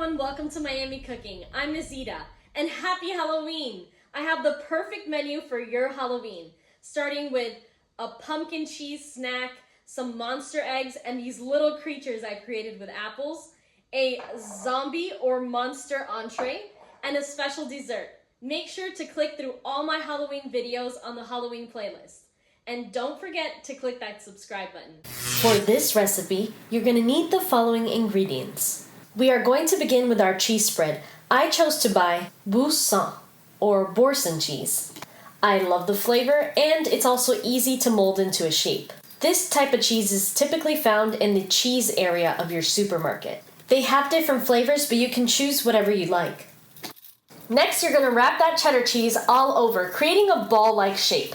everyone, welcome to Miami Cooking. I'm Azita, and happy Halloween! I have the perfect menu for your Halloween, starting with a pumpkin cheese snack, some monster eggs, and these little creatures I created with apples, a zombie or monster entree, and a special dessert. Make sure to click through all my Halloween videos on the Halloween playlist. And don't forget to click that subscribe button. For this recipe, you're going to need the following ingredients. We are going to begin with our cheese spread. I chose to buy Boursin or Boursin cheese. I love the flavor and it's also easy to mold into a shape. This type of cheese is typically found in the cheese area of your supermarket. They have different flavors, but you can choose whatever you like. Next, you're going to wrap that cheddar cheese all over, creating a ball-like shape.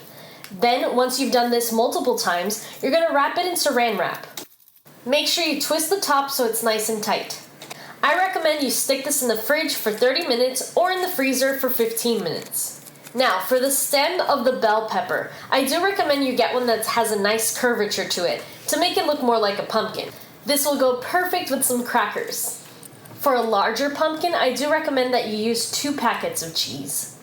Then, once you've done this multiple times, you're going to wrap it in saran wrap. Make sure you twist the top so it's nice and tight. I recommend you stick this in the fridge for 30 minutes or in the freezer for 15 minutes. Now, for the stem of the bell pepper, I do recommend you get one that has a nice curvature to it to make it look more like a pumpkin. This will go perfect with some crackers. For a larger pumpkin, I do recommend that you use 2 packets of cheese.